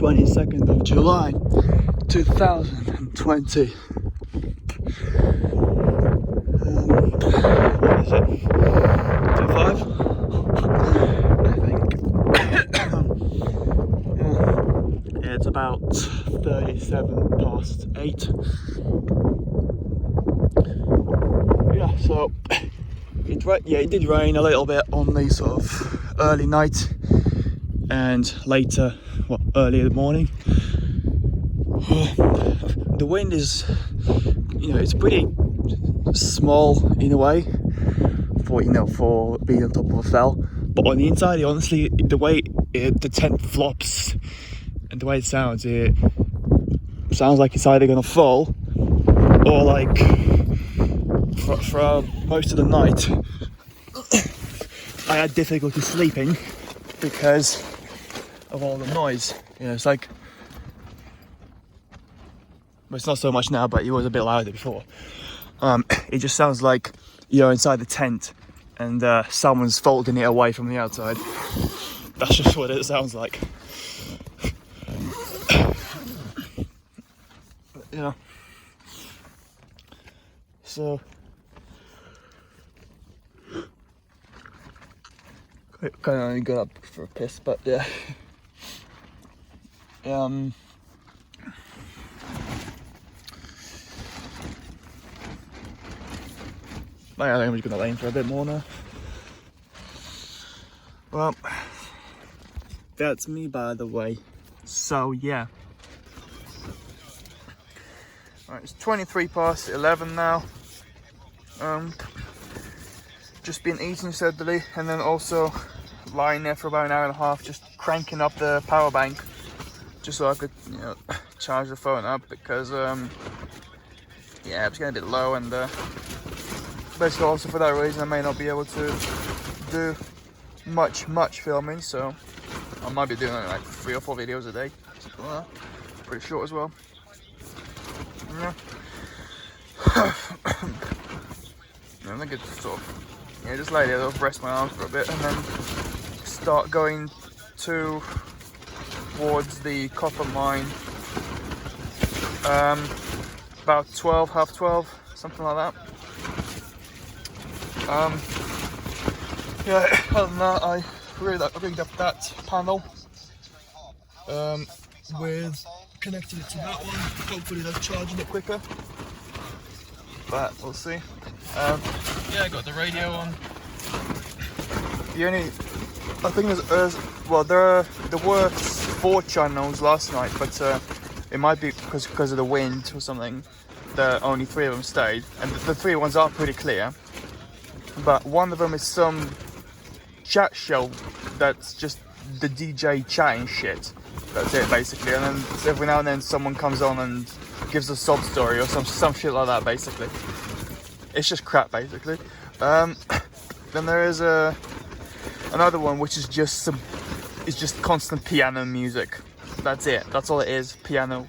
22nd of July 2020. What is it? 25? I think. Yeah, it's about 37 past 8. Yeah, so it did rain a little bit on the sort of early night and later, early morning. The wind is, it's pretty small in a way for being on top of a fell, but on the inside, honestly, the way the tent flops and the way it sounds like it's either gonna fall or like for most of the night I had difficulty sleeping because of all the noise. It's like, well, it's not so much now, but it was a bit louder before. It just sounds like you're inside the tent and someone's folding it away from the outside. That's just what it sounds like. So kind of only got up for a piss, but yeah. I think I'm just gonna lay in for a bit more now. Well, that's me, by the way. So yeah. Alright, it's 23 past 11 now. Just been eating steadily, and then also lying there for about an hour and a half, just cranking up the power bank, just so I could, charge the phone up, because it's getting a bit low, and basically also for that reason I may not be able to do much filming, so I might be doing like 3 or 4 videos a day, something like that. Pretty short as well. Yeah. I think it's sort of, just lay there, rest my arms for a bit, and then start going towards the copper mine. About 12, half 12, something like that. Other than that, I rigged up that panel with connecting it to that one. Hopefully that's charging it quicker, but we'll see. I got the radio on. I think there were 4 channels last night, but it might be because of the wind or something that only 3 of them stayed, and the 3 ones are pretty clear, but one of them is some chat show that's just the DJ chatting shit. That's it basically, and then every now and then someone comes on and gives a sob story or some shit like that. Basically, it's just crap basically. Then there is another one which is just constant piano music. That's it. That's all it is. Piano,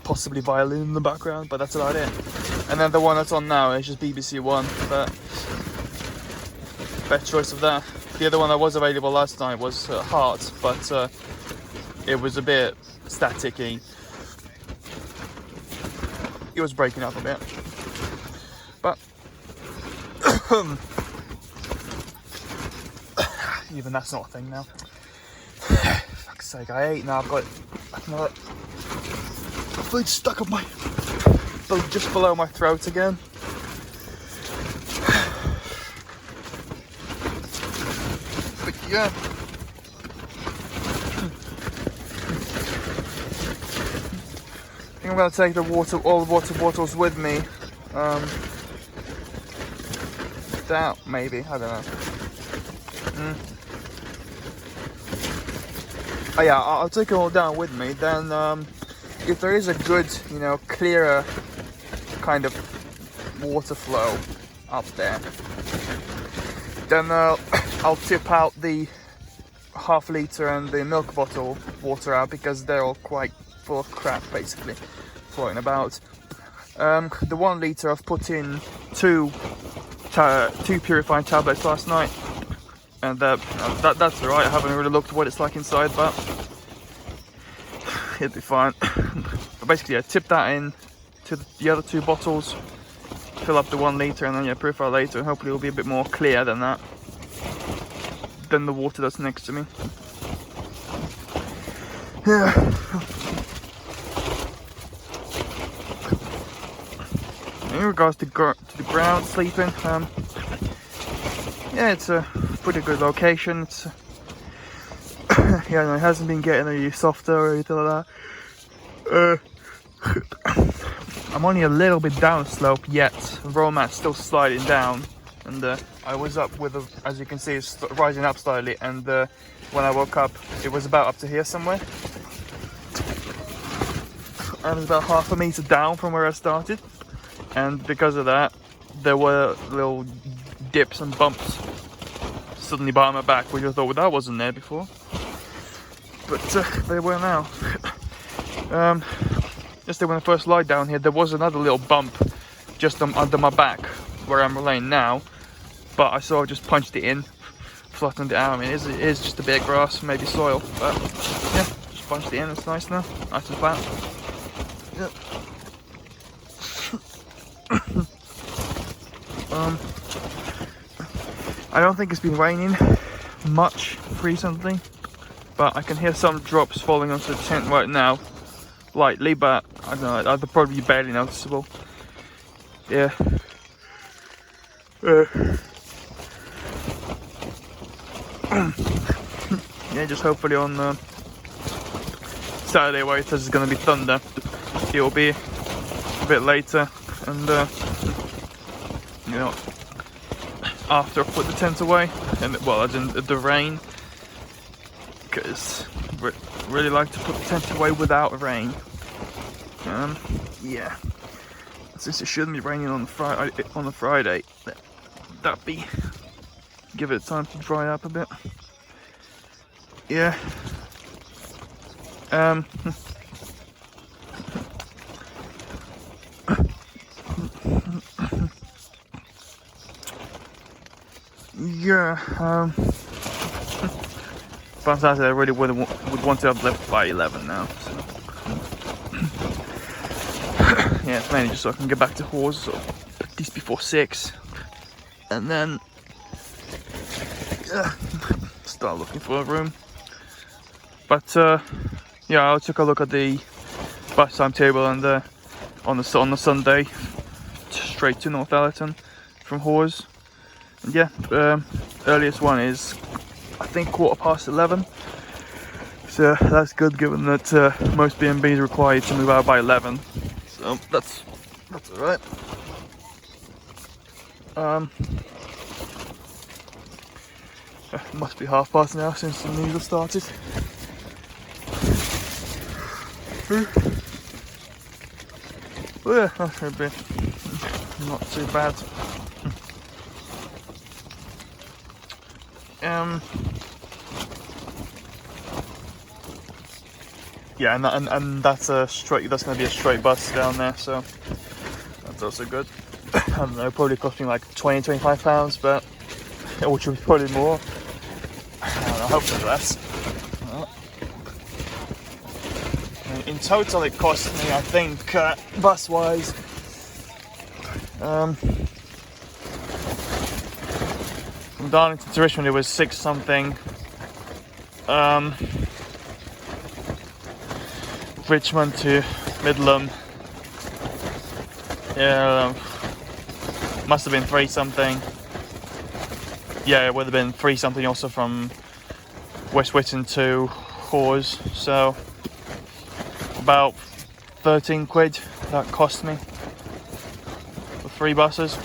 possibly violin in the background, but that's about it. And then the one that's on now is just BBC One, but best choice of that. The other one that was available last night was Heart, but it was a bit staticky. It was breaking up a bit, but even that's not a thing now. Fuck's sake, I ate now. I've got another food stuck up just below my throat again. But yeah. I think I'm gonna take all the water bottles with me. That maybe, I don't know. Oh yeah, I'll take it all down with me. Then, if there is a good, clearer kind of water flow up there, then I'll tip out the half litre and the milk bottle water out, because they're all quite full of crap basically floating about. The 1 litre I've put in 2 purifying tablets last night, and that's alright. I haven't really looked at what it's like inside, but it'll be fine. But basically, I tip that in to the other 2 bottles, fill up the 1 litre, and then purify later. Hopefully, it'll be a bit more clear than that, than the water that's next to me. Yeah. In regards to the ground sleeping, yeah, it's a pretty good location. It's yeah, no, it hasn't been getting any softer or anything like that. I'm only a little bit downslope yet. Roll mat's still sliding down, and I was up with, as you can see, it's rising up slightly. And when I woke up, it was about up to here somewhere, and it was about half a meter down from where I started. And because of that, there were little dips and bumps suddenly by my back, which I thought, well, that wasn't there before. But they were now. Just when I first lied down here, there was another little bump just under my back where I'm laying now. But I sort of just punched it in, flattened it out. I mean, it is just a bit of grass, maybe soil. But yeah, just punched it in. It's nice now, nice and flat. Yeah. I don't think it's been raining much recently, but I can hear some drops falling onto the tent right now, lightly, but I don't know, they're probably barely noticeable. Yeah. Yeah, just hopefully on Saturday, where it says it's going to be thunder, it'll be a bit later, and you know, after I put the tent away, and well, as in the rain, because I really like to put the tent away without rain. Yeah, since it shouldn't be raining on the Friday, that'd be give it time to dry up a bit. Yeah. Yeah, but on Saturday I really would want to have left by 11 now, so. Yeah, it's mainly just so I can get back to Hawes at least before 6, and then start looking for a room. But yeah, I took a look at the bus timetable, and on the Sunday straight to North Allerton from Hawes. And yeah, earliest one is I think 11:15. So that's good, given that most B&Bs require you to move out by 11. So that's alright. It must be past now since the news has started. Well, yeah, that should be not too bad. Yeah, and that's a straight. That's going to be a straight bus down there, so that's also good. I don't know, probably cost me like £20-25, but which would be probably more. I don't know, hopefully less. In total, it cost me, I think, bus-wise, from Darlington to Richmond, it was 6 something. Richmond to Midland, yeah, must have been 3 something. Yeah, it would have been 3 something also from West Whitton to Hawes, so about 13 quid that cost me for 3 buses.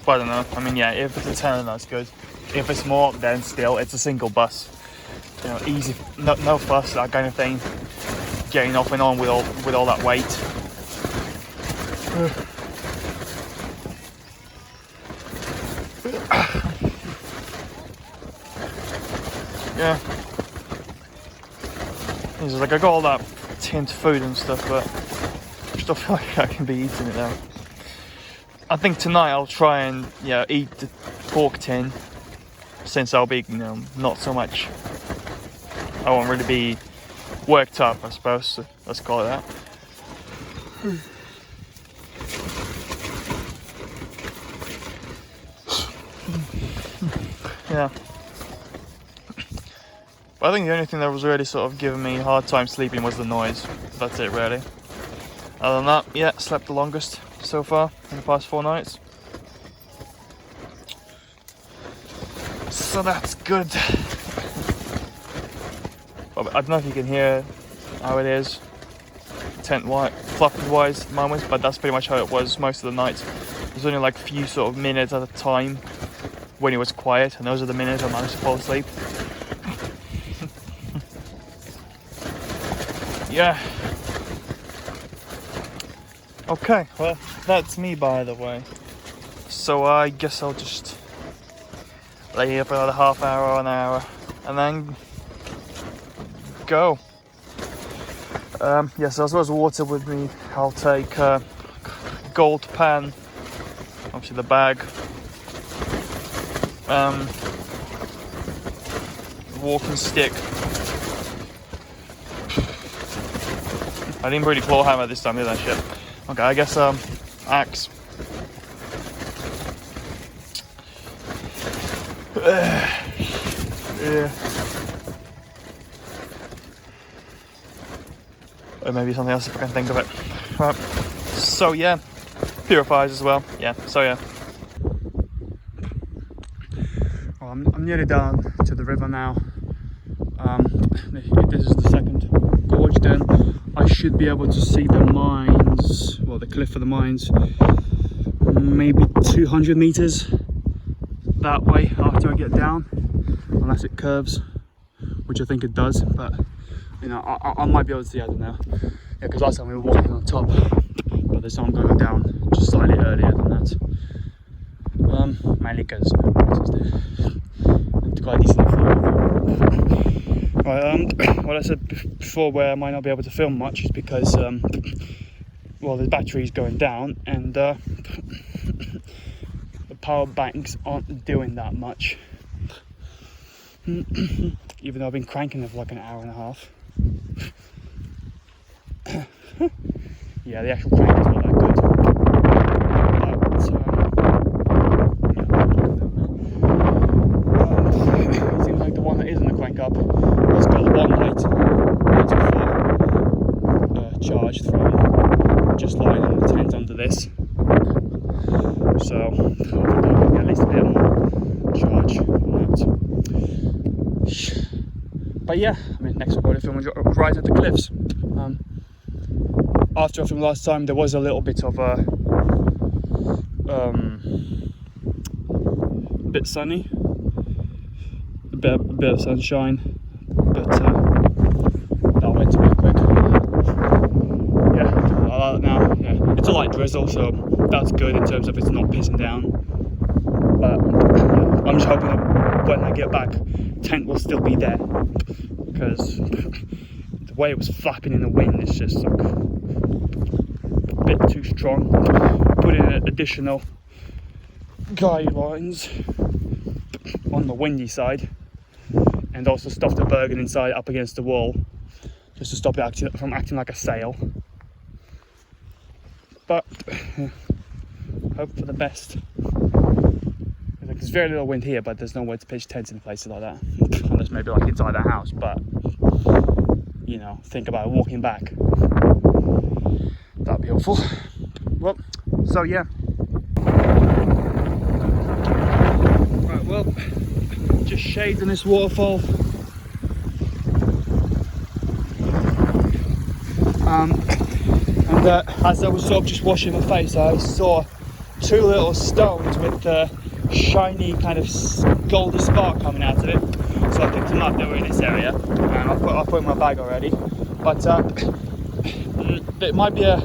But I don't know, I mean, yeah, if it's a tenner, that's good. If it's more, then still, it's a single bus. You know, easy, no fuss, that kind of thing. Getting off and on with all that weight. Yeah. It's like I got all that tinned food and stuff, but I still feel like I can be eating it now. I think tonight I'll try and eat the pork tin, since I'll be not so much I won't really be worked up, I suppose. So let's call it that. Yeah. But I think the only thing that was really sort of giving me a hard time sleeping was the noise. That's it, really. Other than that, yeah, slept the longest so far in the past 4 nights. So that's good. But I don't know if you can hear how it is fluffy wise, mine was, but that's pretty much how it was most of the nights. There's only like a few sort of minutes at a time when it was quiet, and those are the minutes I managed to fall asleep. Yeah. Okay, well, that's me, by the way. So I guess I'll just lay here for another half hour or an hour, and then go. Yes, as well as water with me, I'll take gold pan, obviously the bag, walking stick. I didn't really claw hammer this time, did I? Shit. Okay, I guess axe. Yeah. Or maybe something else if I can think of it. Right. So yeah, purifiers as well. Yeah. So yeah. Well, I'm nearly down to the river now. This is the second gorge. Then I should be able to see the mines. Well, the cliff of the mines. Maybe 200 meters that way after I get down, unless it curves, which I think it does. But you know, I might be able to see. I don't know. Yeah, because last time we were walking on top, but this time I'm going down just slightly earlier than that. Mainly because it's quite decent. Right, what I said before, where I might not be able to film much, is because well, the battery's going down, and the power banks aren't doing that much. Even though I've been cranking it for like an hour and a half. Yeah, the actual crank is not that good. But it seems like the one that is in the crank up has got one light charged from just lying in the tent under this. So hopefully I'll get at least a bit more charge on that. But yeah, I mean, next we're going to film right at the cliffs. After I filmed last time, there was a little bit of a bit sunny, a bit of sunshine, but that went too quick. Yeah, I like that now. Yeah, it's a light drizzle, so that's good in terms of it's not pissing down. But yeah, I'm just hoping that when I get back, tent will still be there, because the way it was flapping in the wind is just like a bit too strong. Put in additional guidelines on the windy side, and also stuff the Bergen inside up against the wall, just to stop it from acting like a sail. But hope for the best. There's very little wind here, but there's nowhere to pitch tents in places like that, unless maybe like inside the house. But you know, think about walking back. That'd be awful. Well, so yeah. Right, well, just shades on this waterfall. And as I was sort of just washing my face, I saw 2 little stones with shiny kind of goldy spark coming out of it. So I picked them up. They were in this area, and I put in my bag already. But it might be a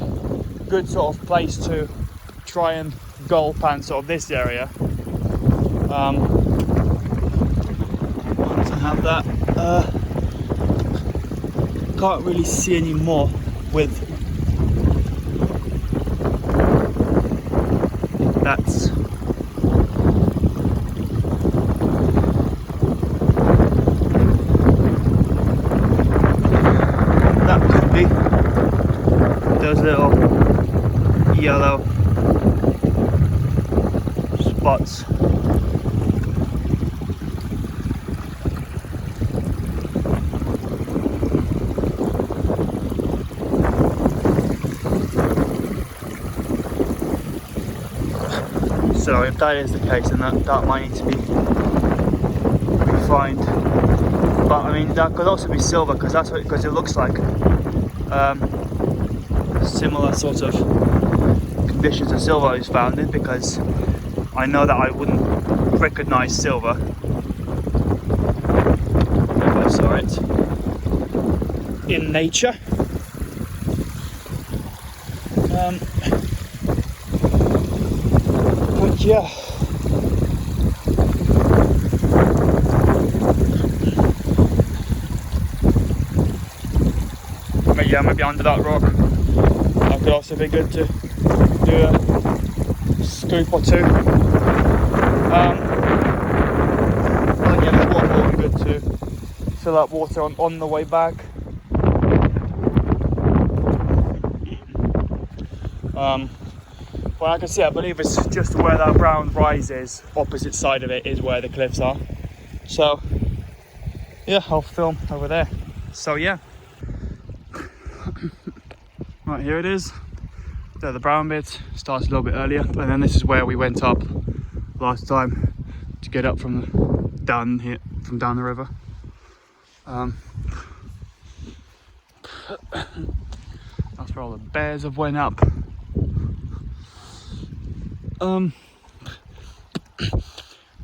good sort of place to try and goal pan sort of this area. To have that, can't really see any more with that's spots. So if that is the case, then that might need to be refined. But I mean, that could also be silver, because it looks like similar sort of conditions of silver is found in, because I know that I wouldn't recognize silver if I saw it in nature. But yeah, maybe under that rock. That could also be good to do a scoop or two. But yeah, the water will be good to fill up water on the way back. Well, I can see, I believe it's just where that brown rise is, opposite side of it is where the cliffs are. So yeah, I'll film over there. So yeah. Right, here it is. There, the brown bit starts a little bit earlier, and then this is where we went up last time to get up from down here, from down the river. That's where all the bears have went up.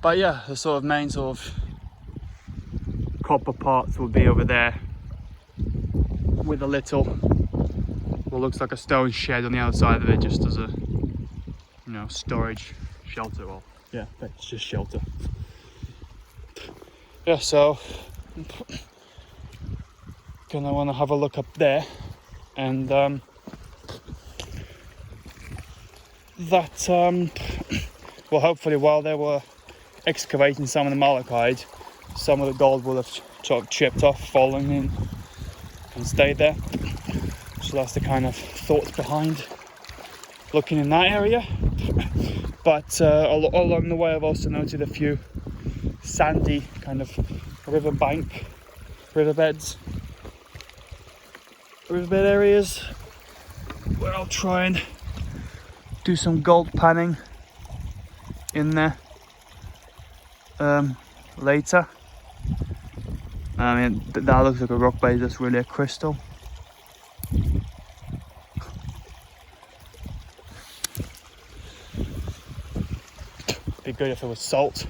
But yeah, the sort of main sort of copper parts will be over there, with a little, what looks like a stone shed on the outside of it, just as a, you know, storage shelter. Well, yeah, it's just shelter. Yeah, so gonna want to have a look up there, and well, hopefully while they were excavating some of the malachite, some of the gold will have sort of chipped off, fallen in, and stayed there. So that's the kind of thoughts behind looking in that area. But along the way, I've also noted a few sandy kind of riverbed areas where I'll try and do some gold panning in there later. I mean, that looks like a rock base that's really a crystal. Be good if it was salt.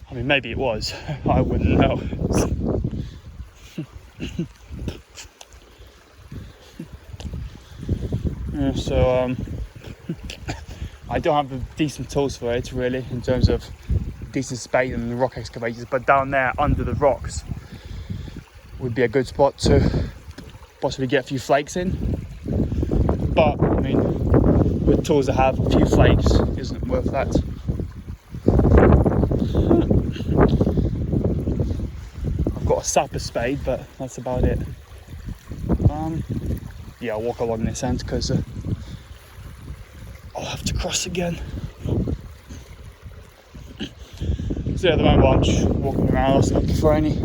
I mean, maybe it was. I wouldn't know. Yeah, so I don't have the decent tools for it really, in terms of decent spade and the rock excavators, but down there under the rocks would be a good spot to possibly get a few flakes in. But I mean, with tools I have, a few flakes isn't worth that. I've got a sapper spade, but that's about it. Yeah, I'll walk along this end because I'll have to cross again. So yeah, at the moment I'm just walking around, also looking for any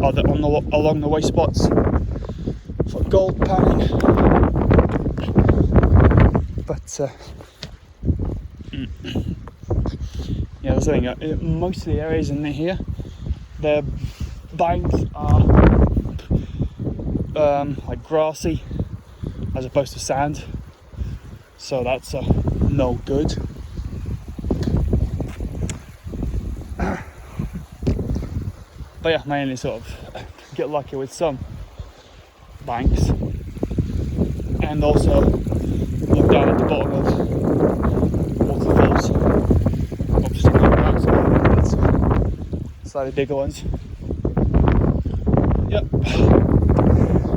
other along the way spots for gold panning. But yeah, that's the thing. Most of the areas in here, the banks are like grassy as opposed to sand, so that's no good. But yeah, mainly sort of get lucky with some banks, and also look down at the bottom of waterfalls. Obviously not that small, but slightly bigger ones. Yep.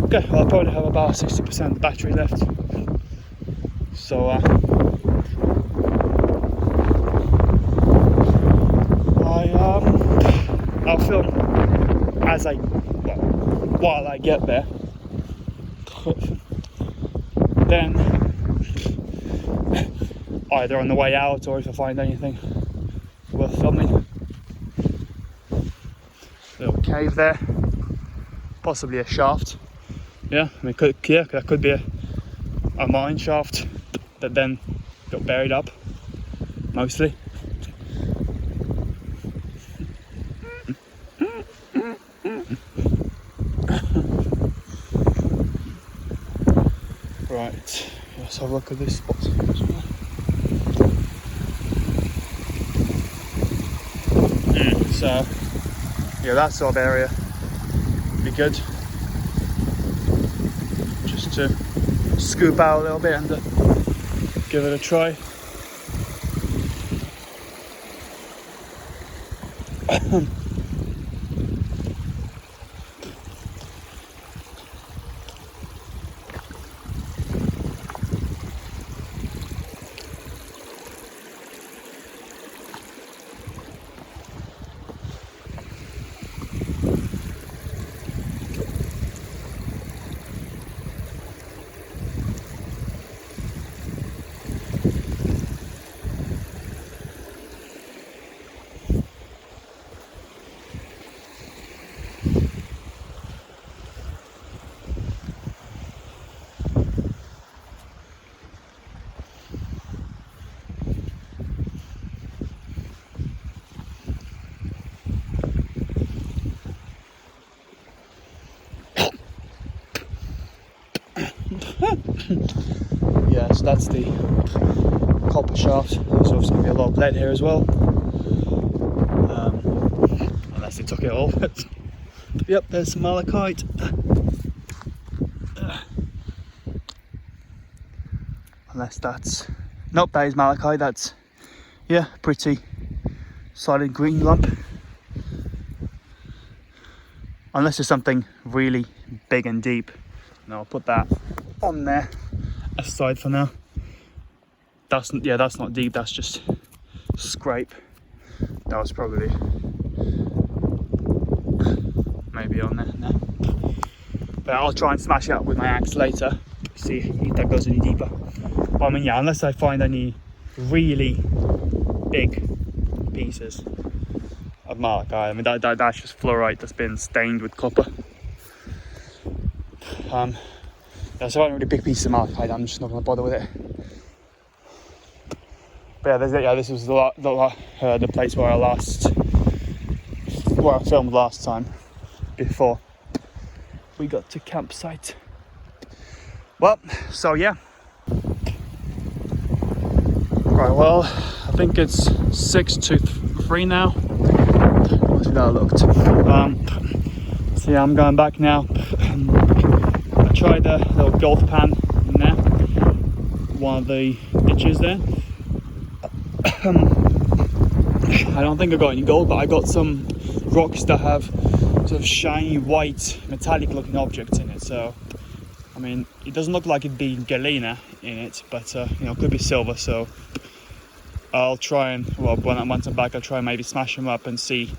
Okay, well, I'll probably have about 60% of the battery left. So I'll film while I get there. then either on the way out or if I find anything worth filming. Little cave there, possibly a shaft. Yeah, I mean, that could be a mine shaft that then got buried up, mostly. Right, let's have a look at this spot as well. So, yeah, that sort of area would be good. Just to scoop out a little bit and give it a try. Yeah, so that's the copper shaft. There's obviously going to be a lot of lead here as well, unless they took it all. Yep, there's some malachite. Unless that's, nope, that is malachite. That's, yeah, pretty solid green lump. Unless there's something really big and deep. No, I'll put that on there aside for now. That's not deep, that's just scrape. That was probably maybe on there now. But I'll try and smash it up with my axe later, see if that goes any deeper. But I mean, yeah, unless I find any really big pieces of malachite. I mean, that's just fluorite that's been stained with copper. Yeah, so I don't really big pieces of malachite, I'm just not going to bother with it. But yeah, this was the place where I filmed last time, before we got to campsite. Well, so yeah. Right, well, I think it's 6 to 3 now. Let's see how it looked. So yeah, I'm going back now. I tried the little gold pan in there, one of the ditches there. I don't think I got any gold, but I got some rocks that have sort of shiny white metallic looking objects in it. So I mean, it doesn't look like it'd be galena in it, but you know, it could be silver. So I'll try and, well, once I'm back, I'll try and maybe smash them up and see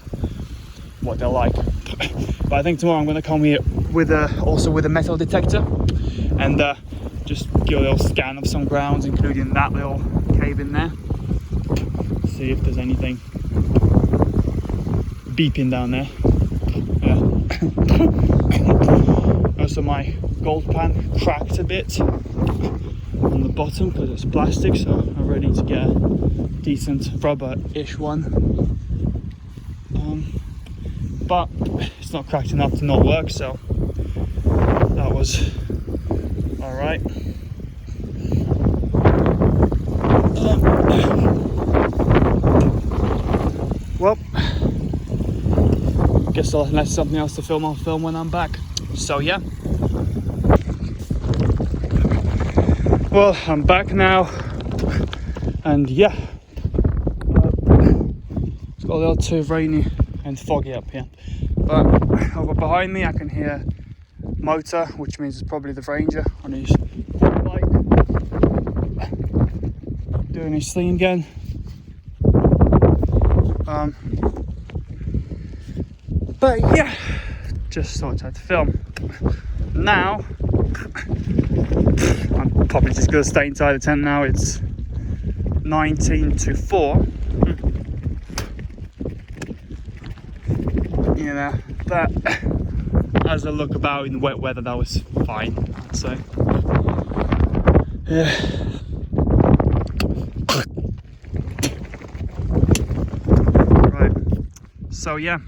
what they're like. But I think tomorrow I'm going to come here with also with a metal detector and just give a little scan of some grounds, including that little cave in there. See if there's anything beeping down there. Yeah. Also, my gold pan cracked a bit on the bottom because it's plastic, so I'm ready to get a decent rubber-ish one. But it's not cracked enough to not work, so that was alright. Well, guess I'll have something else to film. I'll film when I'm back. So yeah. Well, I'm back now, and yeah, it's got a little too rainy and foggy up here. But over behind me, I can hear motor, which means it's probably the ranger on his bike doing his thing again. But yeah, just thought I'd film. Now I'm probably just gonna stay inside the tent now. It's 19 to 4. You know, but as I look about in wet weather, that was fine, I'd say. Yeah. Right. So yeah.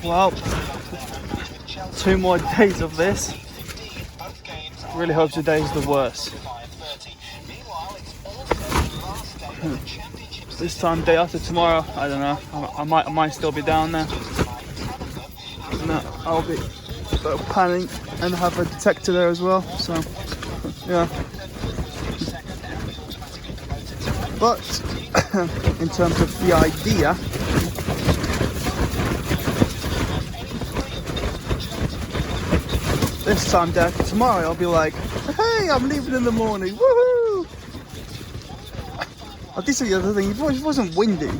Well, 2 more days of this. Really hope today's the worst. This time, day after tomorrow, I don't know. I might still be down there. No, I'll be panning and have a detector there as well. So, yeah. But in terms of the idea, this time day after tomorrow, I'll be like, hey, I'm leaving in the morning. Woohoo! This is the other thing. It wasn't windy,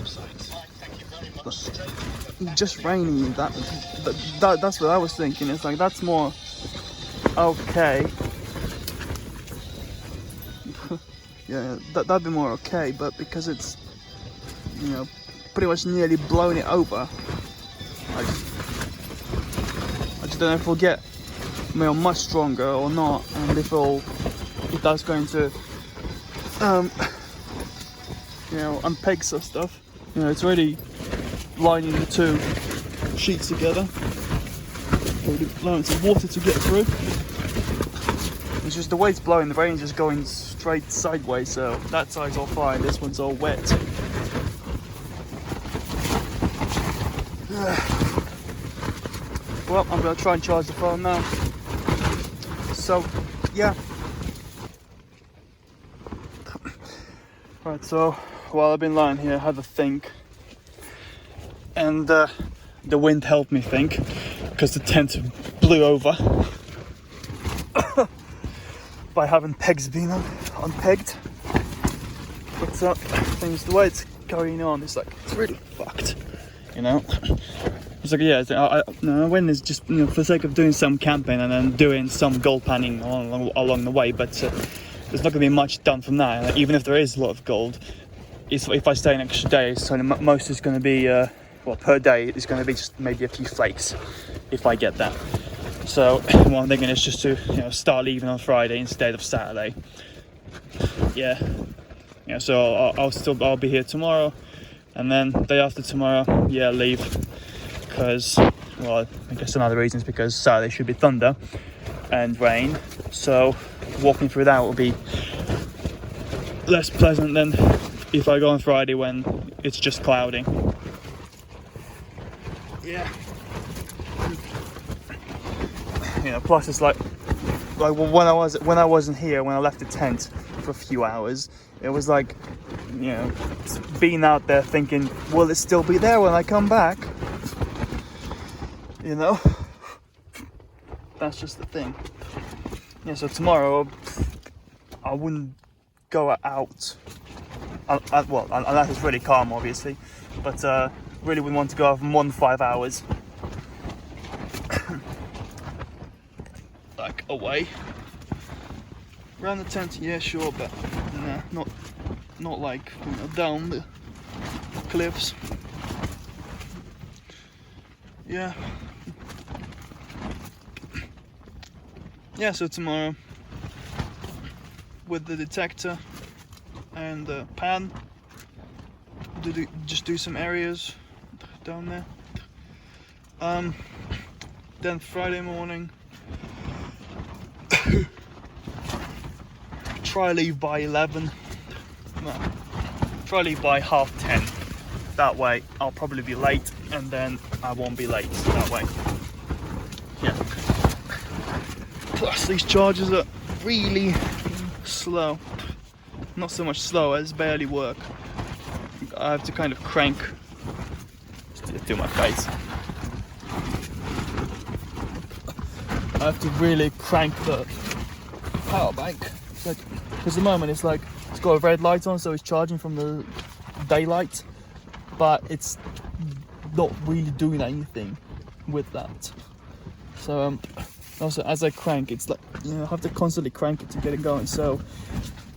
just rainy. That's what I was thinking. It's like that's more okay. Yeah, that'd be more okay. But because it's, you know, pretty much nearly blown it over, I just don't know if we'll get, you know, much stronger or not, and if that's going to you know, unpeg some stuff. You know, it's already lining the 2 sheets together. Already allowing some water to get through. It's just the way it's blowing, the rain's just going straight sideways, so that side's all fine, this one's all wet. Well, I'm gonna try and charge the phone now. So, yeah. Right, so while I've been lying here, I had a think, and the wind helped me think, because the tent blew over by having pegs being unpegged. But things, the way it's going on, it's like, it's really fucked, you know. It's like, yeah, no, wind is just, you know, for the sake of doing some camping and then doing some gold panning along the way, but there's not going to be much done from that. Like, even if there is a lot of gold, if I stay an extra day, so most is going to be, well, per day, it's going to be just maybe a few flakes, if I get that. So what I'm thinking is just to, you know, start leaving on Friday instead of Saturday. Yeah. Yeah. So I'll be here tomorrow, and then day after tomorrow, yeah, leave. Because, well, I guess another reason is because Saturday should be thunder and rain. So walking through that will be less pleasant than if I go on Friday when it's just cloudy. Yeah. You know, plus it's like when I wasn't here, when I left the tent for a few hours, it was like, you know, being out there thinking, will it still be there when I come back? You know, that's just the thing. Yeah, so tomorrow I wouldn't go out. Well, unless it's really calm, obviously, but really wouldn't want to go out for more than 5 hours. Like away around the tent, yeah, sure, but nah, not like, you know, down the cliffs. Yeah. Yeah, so tomorrow with the detector and the pan, just do some areas down there. Then Friday morning, try leave by 11. No, try leave by 10:30. That way I'll probably be late, and then I won't be late that way. Yeah. Plus these chargers are really slow. Not so much slow as barely work. I have to kind of crank to my face. I have to really crank the power bank. Like, because at the moment it's like it's got a red light on, so it's charging from the daylight, but it's not really doing anything with that. So also as I crank, it's like, you know, I have to constantly crank it to get it going. So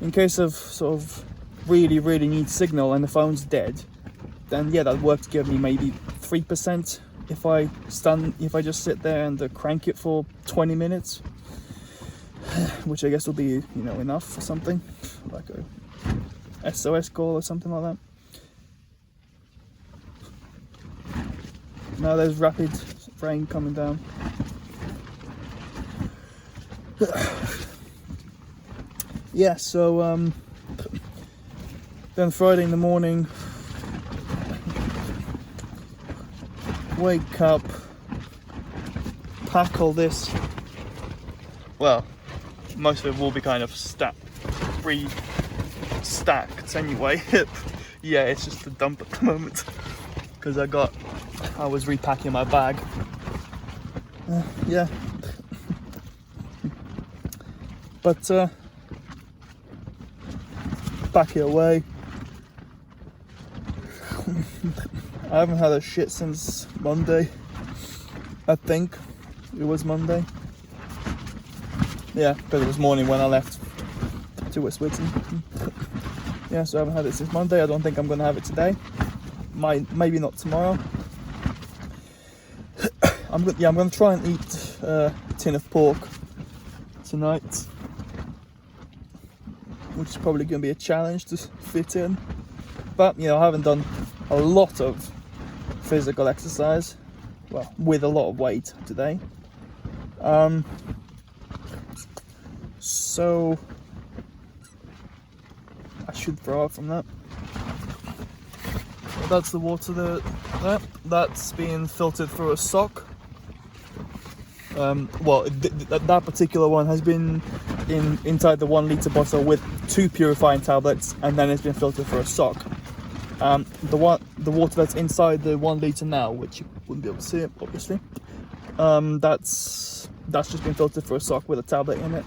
in case of sort of really need signal and the phone's dead, then yeah, that worked to give me maybe 3% if I just sit there and crank it for 20 minutes, which I guess will be, you know, enough for something like a SOS call or something like that. Now there's rapid rain coming down. Yeah, so then Friday in the morning, wake up, pack all this. Well, most of it will be kind of stacked anyway. Yeah, it's just a dump at the moment because I was repacking my bag. Yeah, but pack it away. I haven't had a shit since Monday. I think it was Monday. Yeah, because it was morning when I left to West Whitson. Yeah, so I haven't had it since Monday. I don't think I'm gonna have it today. Maybe not tomorrow. I'm gonna try and eat a tin of pork tonight, which is probably gonna be a challenge to fit in. But you know, I haven't done a lot of physical exercise, well, with a lot of weight today. So I should throw up from that. That's the water that's being filtered through a sock. Well, that particular one has been inside the 1 litre bottle with 2 purifying tablets, and then it's been filtered through a sock. The water that's inside the 1 litre now, which you wouldn't be able to see it, obviously, that's just been filtered through a sock with a tablet in it.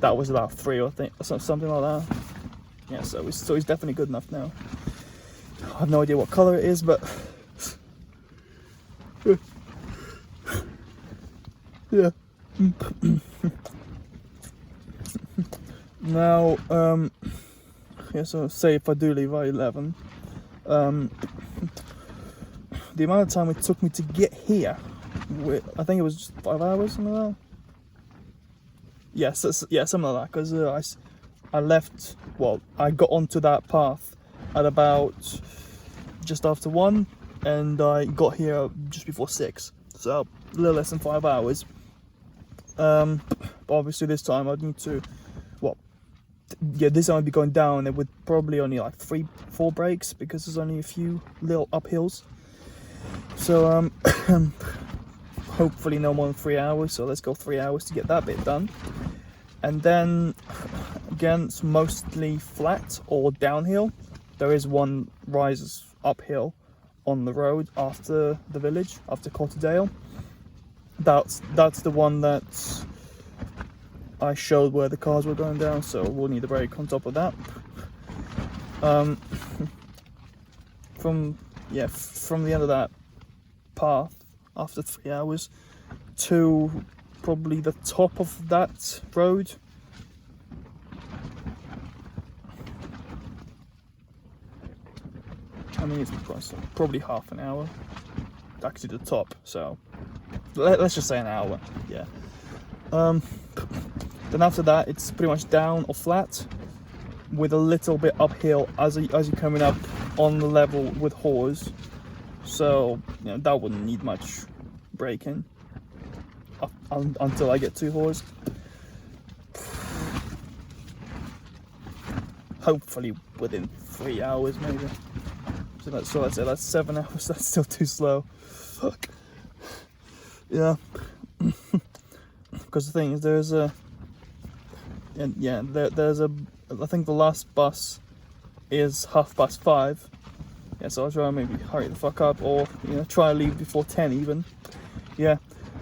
That was about 3, I think, or something like that. Yeah, so it's definitely good enough now. I have no idea what colour it is, but yeah. Now, yeah, so say if I do leave at 11, the amount of time it took me to get here, I think it was just 5 hours, something like that. Yes, yeah, something like that, because I left, well, I got onto that path at about just after 1, and I got here just before 6, so a little less than 5 hours. But obviously this time I'd need to, well, yeah, this time I'd be going down, and with probably only like 3-4 breaks, because there's only a few little uphills. So hopefully no more than 3 hours, so let's go 3 hours to get that bit done. And then again, it's mostly flat or downhill. There is one rise uphill on the road after the village, after Cotterdale. That's the one that I showed where the cars were going down, so we'll need a brake on top of that. From the end of that path after 3 hours to probably the top of that road, I mean, it's probably half an hour actually to the top, so let's just say an hour. Yeah. Then after that it's pretty much down or flat with a little bit uphill as you're coming up on the level with Hawes, so you know that wouldn't need much braking until I get to Hawes. Hopefully within 3 hours maybe. So let's say that's 7 hours. That's still too slow. Fuck. Yeah. Because the thing is, there's a I think the last bus is 5:30. Yeah, so I'll try and maybe hurry the fuck up, or you know, try and leave before 10 even. Yeah.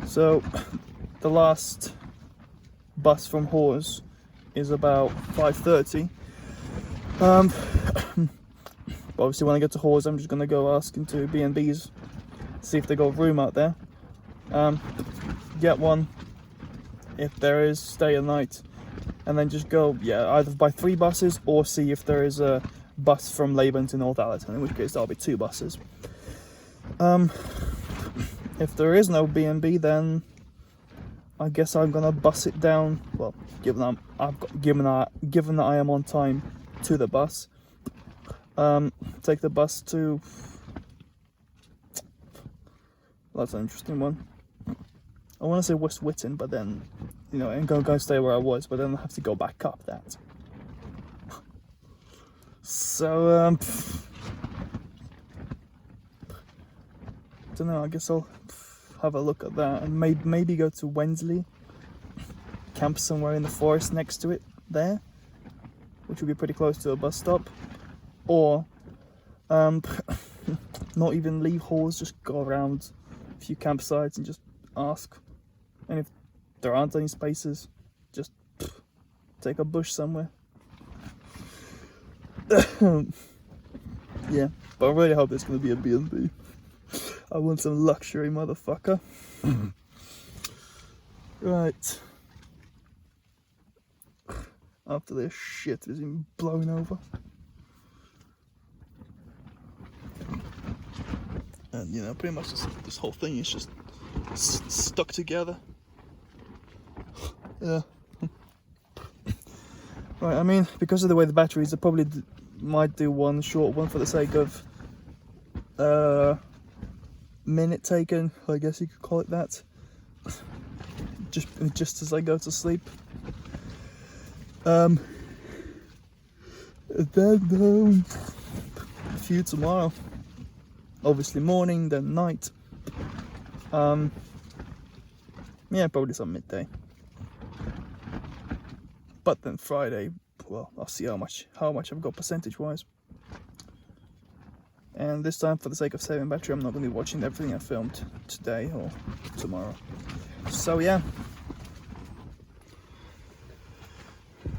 So the last bus from Hawes is about 5:30. But obviously when I get to Hawes, I'm just gonna go ask into B&Bs, see if they got room out there. Get one. If there is, stay a night, and then just go, either buy 3 buses or see if there is a bus from Laban to North Allerton, in which case that'll be 2 buses. If there is no B&B, then I guess I'm gonna bus it down. Well, given that I am on time to the bus, take the bus to. That's an interesting one. I want to say West Whitton, but then, I'm gonna stay where I was, but then I have to go back up that. So, don't know. I guess I'll have a look at that and maybe go to Wensleydale, camp somewhere in the forest next to it there, which would be pretty close to a bus stop, or not even leave Hawes, just go around a few campsites and just ask, and if there aren't any spaces, just take a bush somewhere. Yeah, but I really hope there's going to be a B&B. I want some luxury, motherfucker. Right. After this shit is been blown over. And pretty much this whole thing is just stuck together. Yeah. Right, I mean, because of the way the batteries, I probably might do one short one for the sake of minute taken, I guess you could call it that. Just as I go to sleep. Then a few tomorrow. Obviously morning, then night. Yeah, probably some midday. But then Friday, well, I'll see how much I've got percentage-wise. And this time, for the sake of saving battery, I'm not going to be watching everything I filmed today or tomorrow. So yeah.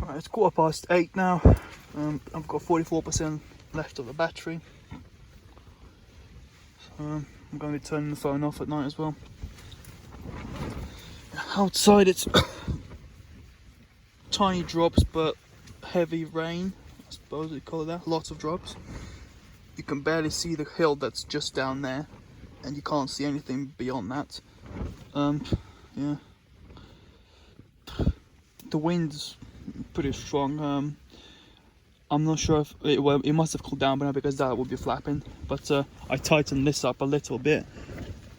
Alright, it's 8:15 now. I've got 44% left of the battery. So I'm going to be turning the phone off at night as well. Outside it's tiny drops, but heavy rain, I suppose we call it that. Lots of drops. You can barely see the hill that's just down there, and you can't see anything beyond that. Yeah. The wind's pretty strong. I'm not sure if it must have cooled down by now because that would be flapping. But I tightened this up a little bit.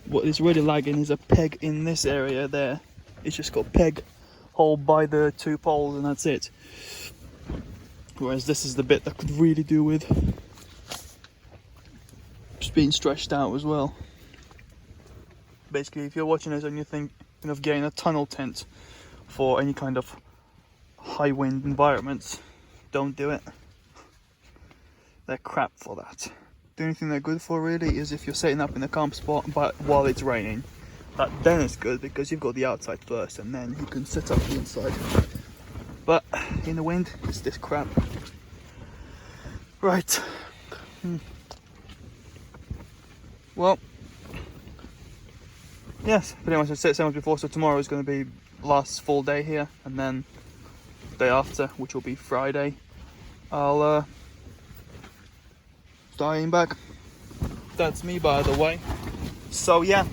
What is really lagging is a peg in this area there. It's just got peg hole by the 2 poles and that's it. Whereas this is the bit that could really do with just being stretched out as well. Basically, if you're watching this and you think of getting a tunnel tent for any kind of high wind environments, don't do it. They're crap for that. The only thing they're good for really is if you're setting up in a camp spot but while it's raining. Then it's good because you've got the outside first and then you can set up the inside. But in the wind, it's this crap. Right. Well, yes, pretty much I said so much before. So tomorrow is going to be last full day here, and then the day after, which will be Friday, I'll start heading back. That's me, by the way. So yeah.